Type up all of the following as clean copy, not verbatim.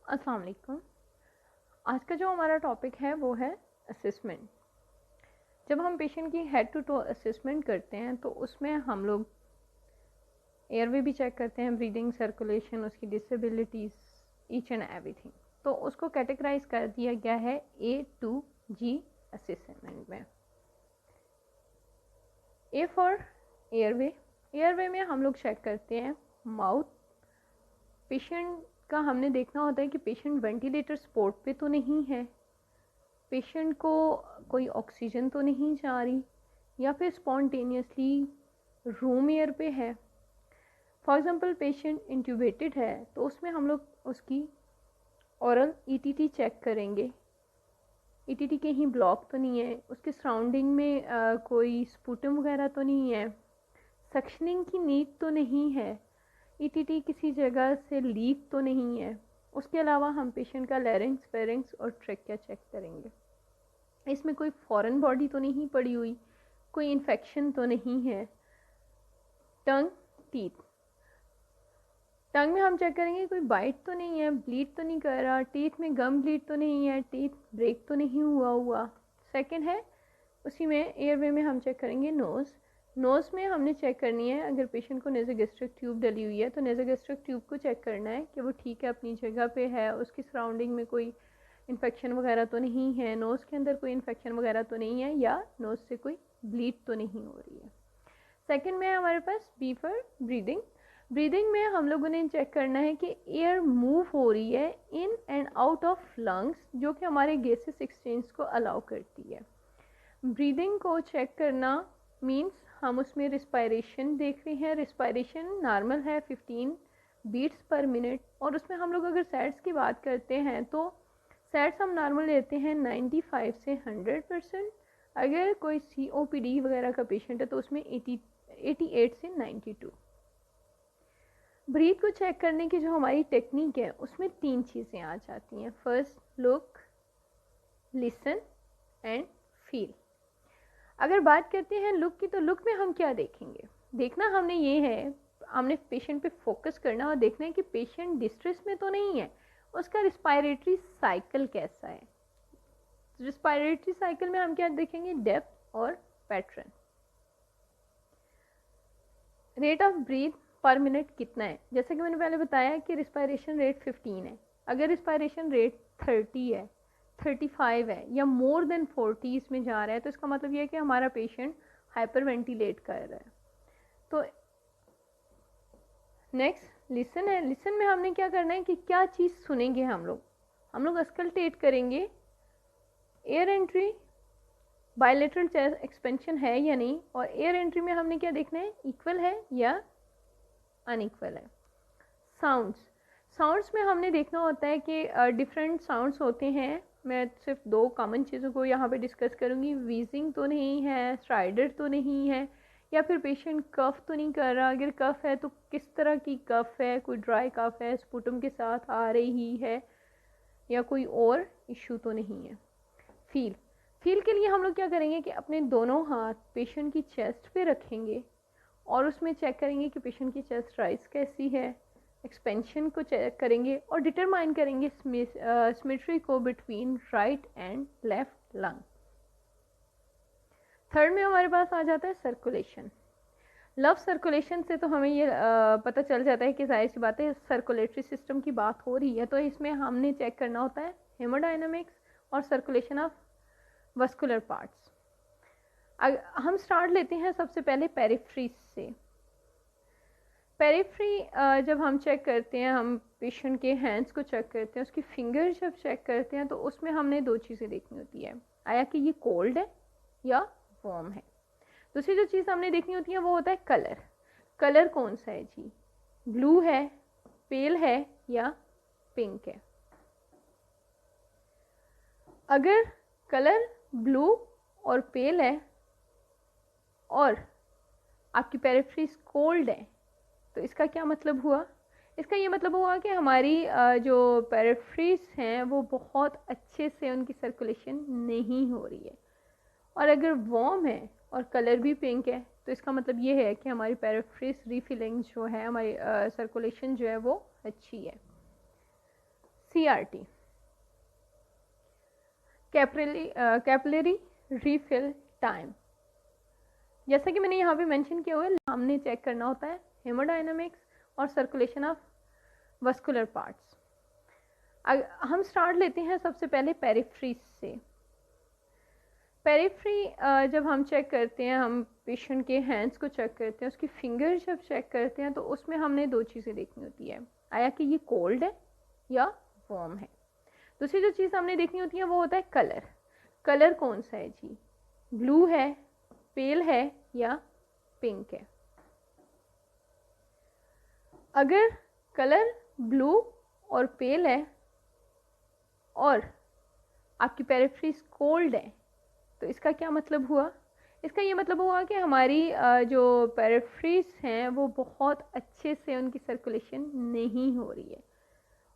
अस्सलाम वालेकुम। आज का जो हमारा टॉपिक है वो है असेसमेंट। जब हम पेशेंट की हेड टू टो असेसमेंट करते हैं तो उसमें हम लोग एयरवे भी चेक करते हैं, ब्रीदिंग, सर्कुलेशन, उसकी डिसेबिलिटीज़, ईच एंड एवरीथिंग। तो उसको कैटेगराइज कर दिया गया है A to G असेसमेंट में। A for airway. एयरवे में हम लोग चेक करते हैं माउथ। पेशेंट का हमने देखना होता है कि पेशेंट वेंटिलेटर सपोर्ट पे तो नहीं है, पेशेंट को कोई ऑक्सीजन तो नहीं जा रही, या फिर स्पॉन्टेनियसली रूम एयर पे है। फॉर एग्जांपल पेशेंट इंट्यूबेटेड है तो उसमें हम लोग उसकी ओरल ईटीटी चेक करेंगे, ईटीटी कहीं ब्लॉक तो नहीं है, उसके सराउंडिंग में कोई स्पूटम वगैरह तो नहीं है, सक्शनिंग की नीड तो नहीं है, ईटीटी किसी जगह से लीक तो नहीं है। उसके अलावा हम पेशेंट का लैरिंक्स, फेरिंक्स और ट्रेकिया चेक करेंगे। इसमें कोई फॉरेन बॉडी तो नहीं पड़ी हुई, कोई इन्फेक्शन तो नहीं है। टंग, टीथ। टंग में हम चेक करेंगे कोई बाइट तो नहीं है, ब्लीड तो नहीं कर रहा, टीथ में गम ब्लीड तो नहीं है, टीथ ब्रेक तो नहीं हुआ। सेकंड है उसी में एयरवे में हम चेक करेंगे नोज़। नोज़ में हमने चेक करनी है, अगर पेशेंट को नेज़ोगैस्ट्रिक ट्यूब डली हुई है तो नेज़ोगैस्ट्रिक ट्यूब को चेक करना है कि वो ठीक है, अपनी जगह पे है, उसकी सराउंडिंग में कोई इन्फेक्शन वगैरह तो नहीं है, नोज़ के अंदर कोई इन्फेक्शन वगैरह तो नहीं है, या नोज़ से कोई ब्लीड तो नहीं हो रही है। सेकंड में है हमारे पास बी फॉर ब्रीदिंग। ब्रीदिंग में हम लोगों ने चेक करना है कि एयर मूव हो रही है in and out of lungs, जो कि हमारे गैसेस एक्सचेंज को अलाउ करती है। ब्रीदिंग को चेक करना मीन्स हम उसमें रिस्पायरेशन देख रहे हैं, रिस्पायरेशन नॉर्मल है 15 बीट्स पर मिनट, और उसमें हम लोग अगर सैड्स की बात करते हैं तो सैड्स हम नॉर्मल लेते हैं 95 से 100%। अगर कोई COPD वगैरह का पेशेंट है तो उसमें 88 से 92। ब्रीथ को चेक करने की जो हमारी टेक्निक है उसमें 3 चीज़ें आ जाती हैं। First, look, listen and feel. अगर बात करते हैं लुक की, तो लुक में हम क्या देखेंगे? देखना हमने ये है, हमने पेशेंट पे फोकस करना और देखना है कि पेशेंट डिस्ट्रेस में तो नहीं है, उसका रिस्पायरेटरी साइकिल कैसा है। रिस्पायरेटरी साइकिल में हम क्या देखेंगे? डेप्थ और पैटर्न। रेट ऑफ ब्रीथ पर मिनट कितना है? जैसे कि मैंने पहले बताया कि रिस्पायरेशन रेट 15 है। अगर रिस्पायरेशन रेट 30 है, 35 है, या मोर देन 40 इसमें जा रहा है, तो इसका मतलब ये है कि हमारा पेशेंट हाइपर वेंटिलेट कर रहा है। तो नेक्स्ट लिसन है। लिसन में हमने क्या करना है कि क्या चीज़ सुनेंगे हम लोग अस्कल्टेट करेंगे, air entry bilateral chest expansion है या नहीं, और एयर एंट्री में हमने क्या देखना है, इक्वल है या अनइक्वल है। साउंड्स में हमने देखना होता है कि डिफरेंट साउंड्स होते हैं। मैं सिर्फ 2 कॉमन चीज़ों को यहाँ पे डिस्कस करूँगी। वीजिंग तो नहीं है, स्ट्राइडर तो नहीं है, या फिर पेशेंट कफ तो नहीं कर रहा। अगर कफ है तो किस तरह की कफ है, कोई ड्राई कफ है, स्पुटम के साथ आ रही है, या कोई और इशू तो नहीं है। फील के लिए हम लोग क्या करेंगे कि अपने दोनों हाथ पेशेंट की चेस्ट पे रखेंगे और उसमें चेक करेंगे कि पेशेंट की चेस्ट राइज कैसी है, एक्सपेंशन को चेक करेंगे और डिटरमाइन करेंगे सिमेट्री को between right and left lung. Third में हमारे पास आ जाता है सर्कुलेशन। लव सर्कुलेशन से तो हमें ये पता चल जाता है कि जाहिर सी बात है सर्कुलेटरी सिस्टम की बात हो रही है, तो इसमें हमने चेक करना होता है हेमोडायनामिक्स और सर्कुलेशन ऑफ वस्कुलर पार्ट्स। हम स्टार्ट लेते हैं सबसे पहले पेरिफ्री से। पेरिफ्री जब हम चेक करते हैं, हम पेशेंट के हैंड्स को चेक करते हैं, उसकी फिंगर जब चेक करते हैं, तो उसमें हमने 2 चीज़ें देखनी होती है, आया कि ये कोल्ड है या वार्म है। दूसरी जो चीज़ हमने देखनी होती है वो होता है कलर। कलर कौन सा है जी? ब्लू है, पेल है, या पिंक है। अगर कलर ब्लू और पेल है और आपकी पेरिफ्रीज कोल्ड है, तो इसका क्या मतलब हुआ? इसका ये मतलब हुआ कि हमारी जो पेरिफ्रीज हैं वो बहुत अच्छे से उनकी सर्कुलेशन नहीं हो रही है। और अगर वार्म है और कलर भी पिंक है, तो इसका मतलब ये है कि हमारी पेरिफ्रीज रीफिलिंग जो है, हमारी सर्कुलेशन जो है वो अच्छी है। CRT, capillary refill time. जैसा कि मैंने यहाँ पे मेंशन किया हुआ है, हमने चेक करना होता है हेमोडायनामिक्स और सर्कुलेशन ऑफ वस्कुलर पार्ट्स। हम स्टार्ट लेते हैं सबसे पहले पेरिफ्री से। पेरिफ्री जब हम चेक करते हैं, हम पेशेंट के हैंड्स को चेक करते हैं, उसकी फिंगर जब चेक करते हैं, तो उसमें हमने दो चीज़ें देखनी होती है, आया कि ये कोल्ड है या वार्म है। दूसरी जो चीज़ हमने देखनी होती है वो होता है कलर। कलर कौन सा है जी, ब्लू है, पेल है या पिंक है। अगर कलर ब्लू और पेल है और आपकी पेरिफ्रीज कोल्ड है, तो इसका क्या मतलब हुआ? इसका ये मतलब हुआ कि हमारी जो पेरिफ्रीज हैं वो बहुत अच्छे से उनकी सर्कुलेशन नहीं हो रही है।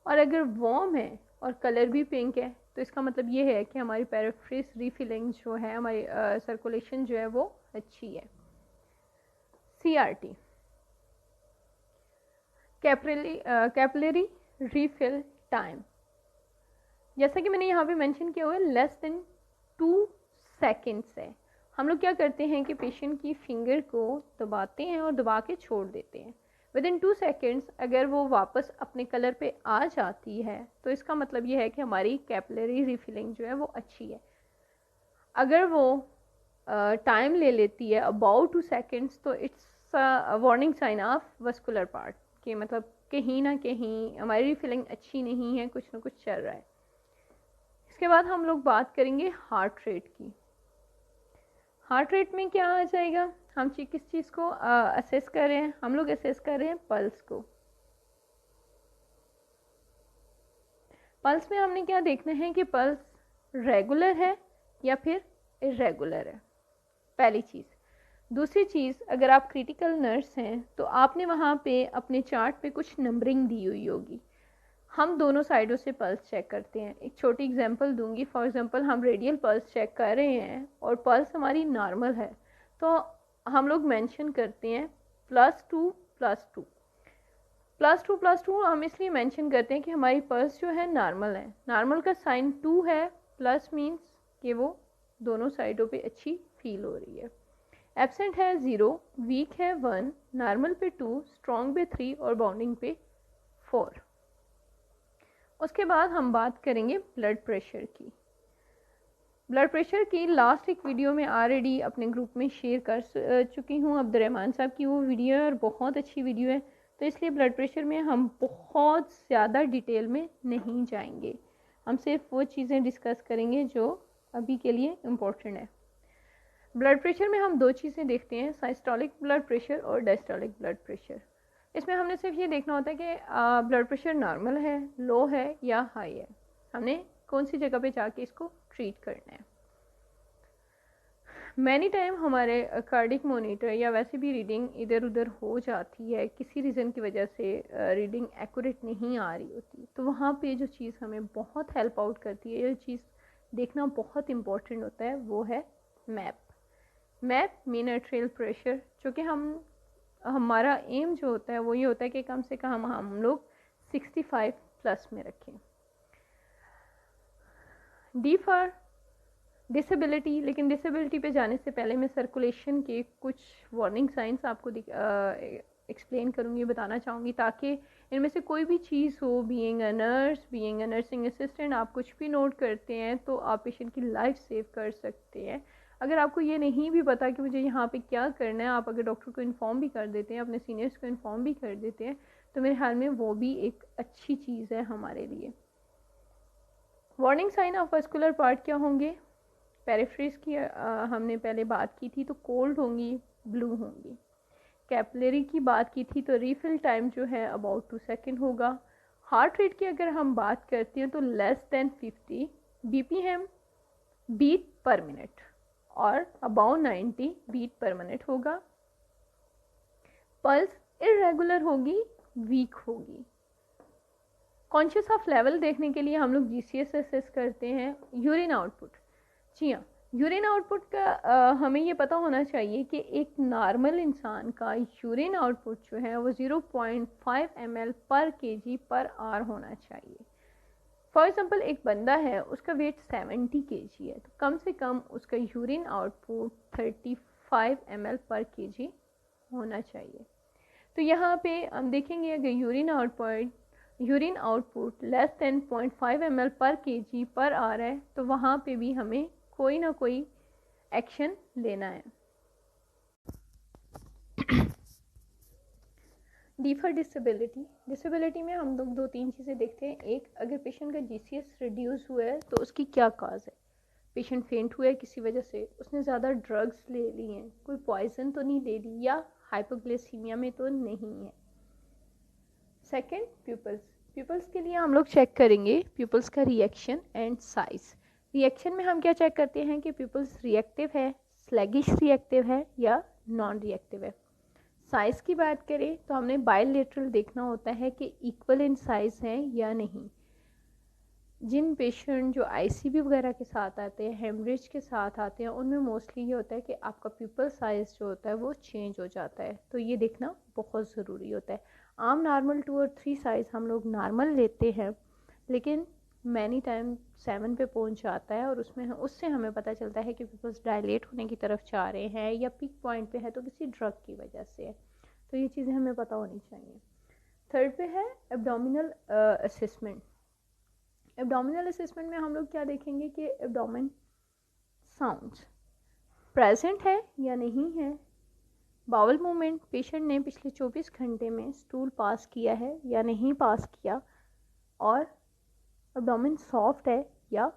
और अगर वार्म है और कलर भी पिंक है, तो इसका मतलब ये है कि हमारी पेरिफ्रीज रीफिलिंग जो है, हमारी सर्कुलेशन जो है वो अच्छी है। CRT, capillary refill time. जैसा कि मैंने यहाँ पे मेंशन किया हुआ है, लेस देन 2 सेकेंड्स है। हम लोग क्या करते हैं कि पेशेंट की फिंगर को दबाते हैं और दबा के छोड़ देते हैं। विद इन 2 सेकेंड्स अगर वो वापस अपने कलर पे आ जाती है, तो इसका मतलब ये है कि हमारी कैपिलरी रिफिलिंग जो है वो अच्छी है। अगर वो टाइम ले लेती है अबाउट 2 सेकेंड्स, तो it's warning sign of vascular part, कि मतलब कहीं ना कहीं हमारी रिफिलिंग अच्छी नहीं है, कुछ ना कुछ चल रहा है। इसके बाद हम लोग बात करेंगे हार्ट रेट की। हार्ट रेट में क्या आ जाएगा, हम किस चीज़ को असेस कर रहे हैं? हम लोग असेस कर रहे हैं पल्स को। पल्स में हमने क्या देखना है कि पल्स रेगुलर है या फिर इरेगुलर है, पहली चीज़। दूसरी चीज़, अगर आप क्रिटिकल नर्स हैं तो आपने वहाँ पे अपने चार्ट पे कुछ नंबरिंग दी हुई होगी। हम दोनों साइडों से पल्स चेक करते हैं। एक छोटी एग्जांपल दूंगी। फॉर एग्जांपल हम रेडियल पल्स चेक कर रहे हैं और पल्स हमारी नॉर्मल है, तो हम लोग मेंशन करते हैं +2 +2 +2 +2। हम इसलिए मेंशन करते हैं कि हमारी पल्स जो है नॉर्मल है। नॉर्मल का साइन 2 है, प्लस मीन्स कि वो दोनों साइडों पे अच्छी फील हो रही है। एब्सेंट है 0, वीक है 1, नॉर्मल पे 2, स्ट्रॉन्ग पे 3 और बाउंडिंग पे 4। उसके बाद हम बात करेंगे ब्लड प्रेशर की। ब्लड प्रेशर की लास्ट एक वीडियो में ऑलरेडी अपने ग्रुप में शेयर कर चुकी हूँ, अब्दुर्रहमान साहब की वो वीडियो है और बहुत अच्छी वीडियो है, तो इसलिए ब्लड प्रेशर में हम बहुत ज़्यादा डिटेल में नहीं जाएंगे। हम सिर्फ वो चीज़ें डिस्कस करेंगे जो अभी के लिए इम्पोर्टेंट है। ब्लड प्रेशर में हम दो चीज़ें देखते हैं, सिस्टोलिक ब्लड प्रेशर और डायस्टोलिक ब्लड प्रेशर। इसमें हमने सिर्फ ये देखना होता है कि ब्लड प्रेशर नॉर्मल है, लो है या हाई है। हमने कौन सी जगह पे जाके इसको ट्रीट करना है। मैनी टाइम हमारे कार्डिक मोनीटर या वैसे भी रीडिंग इधर उधर हो जाती है, किसी रीज़न की वजह से रीडिंग एक्यूरेट नहीं आ रही होती, तो वहाँ पे जो चीज़ हमें बहुत हेल्प आउट करती है, ये चीज़ देखना बहुत इम्पोर्टेंट होता है, वो है मैप मीन आर्टेरियल प्रेशर। जो कि हमारा एम जो होता है वो ये होता है कि कम से कम हम लोग 65 प्लस में रखें। डी फॉर डिसेबिलिटी, लेकिन डिसेबिलिटी पे जाने से पहले मैं सर्कुलेशन के कुछ वार्निंग साइंस आपको एक्सप्लेन करूँगी, बताना चाहूँगी, ताकि इनमें से कोई भी चीज़ हो, being a nurse, being a nursing assistant, आप कुछ भी नोट करते हैं तो आप पेशेंट की लाइफ सेव कर सकते हैं। अगर आपको ये नहीं भी पता कि मुझे यहाँ पे क्या करना है, आप अगर डॉक्टर को इन्फॉर्म भी कर देते हैं, अपने सीनियर्स को इन्फॉर्म भी कर देते हैं, तो मेरे ख्याल में वो भी एक अच्छी चीज़ है हमारे लिए। Warning sign of vascular part क्या होंगे? पेरिफ्रीज की हमने पहले बात की थी, तो कोल्ड होंगी, ब्लू होंगी। कैपिलरी की बात की थी तो रीफिल टाइम जो है अबाउट 2 सेकेंड होगा। हार्ट रेट की अगर हम बात करते हैं तो less than 50 BPM beat per minute और अबाउट 90 बीट पर मिनट होगा। पल्स इरेगुलर होगी, वीक होगी। कॉन्शियस ऑफ लेवल देखने के लिए हम लोग GCS असेस करते हैं। यूरिन आउटपुट, जी हाँ, यूरिन आउटपुट का हमें ये पता होना चाहिए कि एक नॉर्मल इंसान का यूरिन आउटपुट जो है वो 0.5 ml पर kg पर आवर होना चाहिए। फॉर एग्जाम्पल एक बंदा है, उसका वेट 70 kg है, तो कम से कम उसका यूरिन आउटपुट 35 ml पर kg होना चाहिए। तो यहाँ पे हम देखेंगे अगर urine output less than 0.5 ml पर kg पर आ रहा है, तो वहाँ पे भी हमें कोई ना कोई एक्शन लेना है। डी फॉर डिसेबिलिटी में हम लोग 2-3 चीज़ें देखते हैं। एक, अगर पेशेंट का जीसीएस रिड्यूस हुआ है तो उसकी क्या काज है। पेशेंट फेंट हुआ है किसी वजह से, उसने ज़्यादा ड्रग्स ले ली हैं, कोई पॉइजन तो नहीं ले ली, या हाइपोग्लाइसीमिया में तो नहीं है। सेकंड, प्यूपल्स के लिए हम लोग चेक करेंगे प्यूपल्स का रिएक्शन एंड साइज। रिएक्शन में हम क्या चेक करते हैं कि प्यूपल्स रिएक्टिव है, स्लैगिश रिएक्टिव है या नॉन रिएक्टिव है। साइज़ की बात करें तो हमने बायलेटरल देखना होता है कि इक्वल इन साइज़ है या नहीं। जिन पेशेंट जो आईसीबी वगैरह के साथ आते हैं, हेमरेज के साथ आते हैं, उनमें मोस्टली ये होता है कि आपका प्यूपल साइज़ जो होता है वो चेंज हो जाता है, तो ये देखना बहुत ज़रूरी होता है। आम नॉर्मल 2 और 3 साइज़ हम लोग नॉर्मल लेते हैं, लेकिन मैनी टाइम 7 पे पहुंच जाता है, और उससे हमें पता चलता है कि प्यूपल्स डायलेट होने की तरफ जा रहे हैं या पीक पॉइंट पे है तो किसी ड्रग की वजह से है। तो ये चीज़ें हमें पता होनी चाहिए। थर्ड पे है एब्डोमिनल असेसमेंट। एब्डोमिनल असेसमेंट में हम लोग क्या देखेंगे कि एब्डोमेन साउंड्स प्रेजेंट है या नहीं है। बाउल मूवमेंट, पेशेंट ने पिछले 24 घंटे में स्टूल पास किया है या नहीं पास किया, और एब्डोमेन सॉफ्ट है या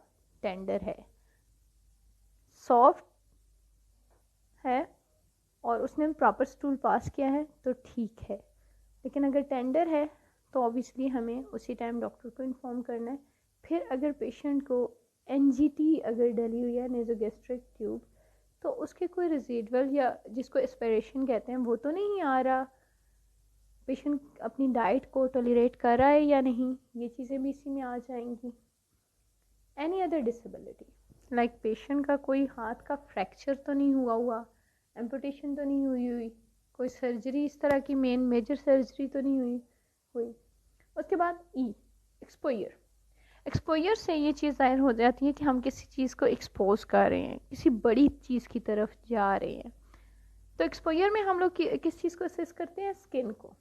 टेंडर है। सॉफ्ट है और उसने प्रॉपर स्टूल पास किया है तो ठीक है, लेकिन अगर टेंडर है तो ऑब्वियसली हमें उसी टाइम डॉक्टर को इन्फॉर्म करना है। फिर अगर पेशेंट को एनजीटी अगर डली हुई है, नेज़ोगैस्ट्रिक ट्यूब, तो उसके कोई रेजिडुअल या जिसको एस्पिरेशन कहते हैं वो तो नहीं आ रहा, पेशेंट अपनी डाइट को टॉलरेट कर रहा है या नहीं, ये चीज़ें भी इसी में आ जाएंगी। Any other disability like patient का कोई हाथ का फ्रैक्चर तो नहीं हुआ, एम्पुटेशन तो नहीं हुई, कोई सर्जरी इस तरह की मेजर सर्जरी तो नहीं हुई। उसके बाद एक्सपोजर से ये चीज़ ज़ाहिर हो जाती है कि हम किसी चीज़ को एक्सपोज कर रहे हैं, किसी बड़ी चीज़ की तरफ जा रहे हैं। तो एक्सपोजर में हम लोग किस चीज़ को असेस करते हैं, स्किन को।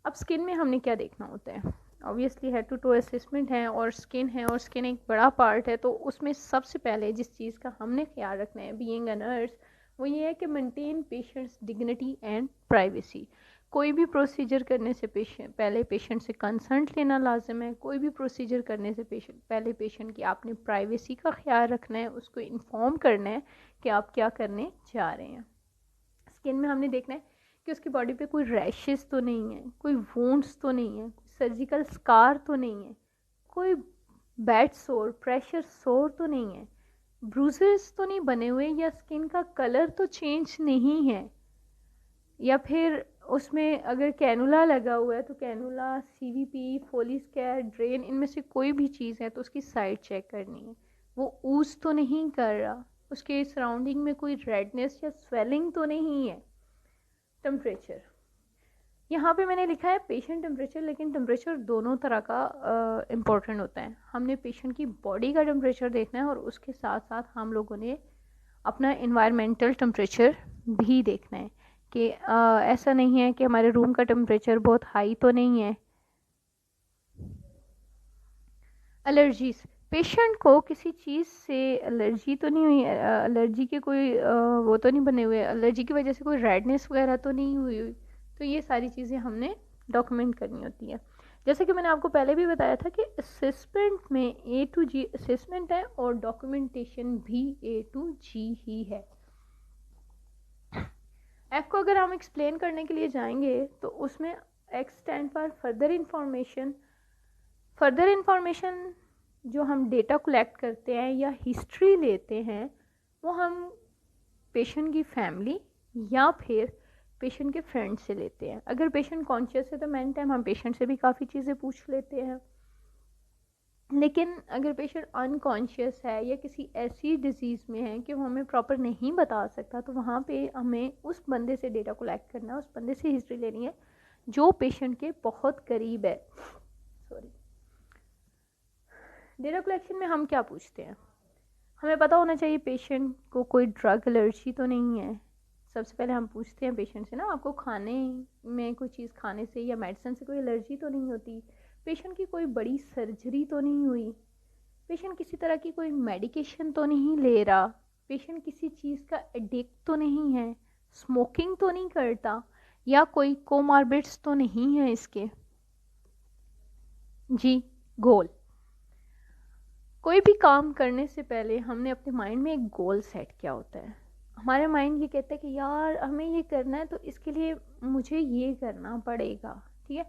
अब स्किन में हमने क्या देखना होता है, obviously head to toe assessment है और स्किन एक बड़ा पार्ट है, तो उसमें सबसे पहले जिस चीज़ का हमने ख्याल रखना है बीइंग अ नर्स, वो ये है कि maintain patients dignity and privacy. कोई भी प्रोसीजर करने से पहले पेशेंट से कंसर्ट लेना लाजिम है। कोई भी प्रोसीजर करने से पहले पेशेंट की आपने प्राइवेसी का ख्याल रखना है, उसको इन्फॉर्म करना है कि आप क्या करने जा रहे हैं। स्किन में हमने देखना है कि उसकी बॉडी पे कोई रैशेस तो नहीं है, कोई वुंड्स तो नहीं है, कोई सर्जिकल स्कार तो नहीं है, कोई बैड सोर, प्रेशर सोर तो नहीं है, ब्रूजेस तो नहीं बने हुए, या स्किन का कलर तो चेंज नहीं है, या फिर उसमें अगर कैनुला लगा हुआ है तो कैनुला, सीवीपी, फोलिस्कैर, ड्रेन, इनमें से कोई भी चीज़ है तो उसकी साइड चेक करनी है। वो ऊज तो नहीं कर रहा, उसके सराउंडिंग में कोई रेडनेस या स्वेलिंग तो नहीं है। टेम्परेचर, यहाँ पे मैंने लिखा है पेशेंट टेम्परेचर, लेकिन टेम्परेचर दोनों तरह का इम्पोर्टेंट होता है। हमने पेशेंट की बॉडी का टेम्परेचर देखना है और उसके साथ साथ हम लोगों ने अपना इन्वायरमेंटल टेम्परेचर भी देखना है कि ऐसा नहीं है कि हमारे रूम का टेम्परेचर बहुत हाई तो नहीं है। एलर्जीज, पेशेंट को किसी चीज़ से एलर्जी तो नहीं हुई, एलर्जी के कोई वो तो नहीं बने हुए, एलर्जी की वजह से कोई रेडनेस वगैरह तो नहीं हुई। तो ये सारी चीज़ें हमने डॉक्यूमेंट करनी होती है। जैसे कि मैंने आपको पहले भी बताया था कि असेसमेंट में A to G असेसमेंट है और डॉक्यूमेंटेशन भी A to G ही है। F को अगर हम एक्सप्लेन करने के लिए जाएंगे तो उसमें X stand for further information. Further information जो हम डेटा कलेक्ट करते हैं या हिस्ट्री लेते हैं, वो हम पेशेंट की फैमिली या फिर पेशेंट के फ्रेंड से लेते हैं। अगर पेशेंट कॉन्शियस है तो मैन टाइम हम पेशेंट से भी काफ़ी चीज़ें पूछ लेते हैं, लेकिन अगर पेशेंट अनकॉन्शियस है या किसी ऐसी डिजीज़ में है कि वो हमें प्रॉपर नहीं बता सकता, तो वहाँ पे हमें उस बंदे से डेटा कलेक्ट करना है, उस बंदे से हिस्ट्री लेनी है जो पेशेंट के बहुत करीब है। सॉरी। डेटा कलेक्शन में हम क्या पूछते हैं? हमें पता होना चाहिए पेशेंट को कोई ड्रग एलर्जी तो नहीं है। सबसे पहले हम पूछते हैं पेशेंट से ना, आपको खाने में कोई चीज़ खाने से या मेडिसिन से कोई एलर्जी तो नहीं होती? पेशेंट की कोई बड़ी सर्जरी तो नहीं हुई? पेशेंट किसी तरह की कोई मेडिकेशन तो नहीं ले रहा? पेशेंट किसी चीज़ का एडिक्ट तो नहीं है? स्मोकिंग तो नहीं करता? या कोई कोमॉर्बिड्स तो नहीं है इसके? जी, गोल। कोई भी काम करने से पहले हमने अपने माइंड में एक गोल सेट किया होता है। हमारे माइंड ये कहता है कि यार हमें ये करना है, तो इसके लिए मुझे ये करना पड़ेगा, ठीक है।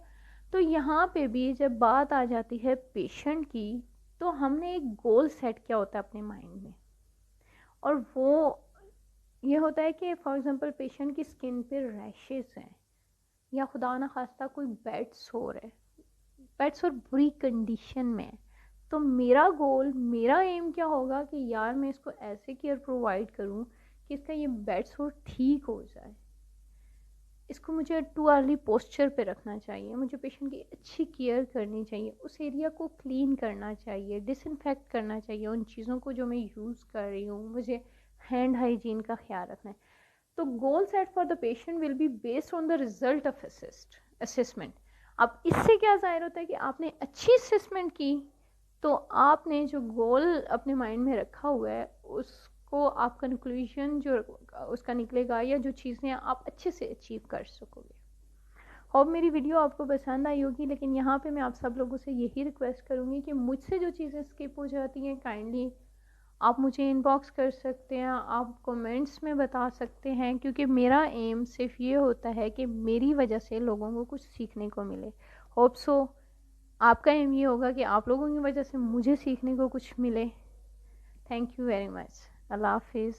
तो यहाँ पे भी जब बात आ जाती है पेशेंट की, तो हमने एक गोल सेट किया होता है अपने माइंड में, और वो ये होता है कि फॉर एग्जांपल पेशेंट की स्किन पे रैशेस हैं, या खुदा ना खास्ता कोई बेड सोर है, बेड सोर बुरी कंडीशन में है। तो मेरा गोल, मेरा एम क्या होगा कि यार मैं इसको ऐसे केयर प्रोवाइड करूँ कि इसका ये बेड सोर ठीक हो जाए। इसको मुझे टू अर्ली पोस्चर पे रखना चाहिए, मुझे पेशेंट की अच्छी केयर करनी चाहिए, उस एरिया को क्लीन करना चाहिए, डिसइंफेक्ट करना चाहिए उन चीज़ों को जो मैं यूज़ कर रही हूँ, मुझे हैंड हाइजीन का ख्याल रखना है। तो goal set for the patient will be based on the result of assessment. अब इससे क्या जाहिर होता है कि आपने अच्छी असेसमेंट की, तो आपने जो गोल अपने माइंड में रखा हुआ है उसको आप कंक्लूजन जो उसका निकलेगा, या जो चीज़ें आप अच्छे से अचीव कर सकोगे। होप मेरी वीडियो आपको पसंद आई होगी, लेकिन यहाँ पे मैं आप सब लोगों से यही रिक्वेस्ट करूँगी कि मुझसे जो चीज़ें स्किप हो जाती हैं काइंडली आप मुझे इनबॉक्स कर सकते हैं, आप कमेंट्स में बता सकते हैं, क्योंकि मेरा एम सिर्फ ये होता है कि मेरी वजह से लोगों को कुछ सीखने को मिले। होप सो आपका एम ये होगा कि आप लोगों की वजह से मुझे सीखने को कुछ मिले। Thank you very much. अल्लाह हाफिज़।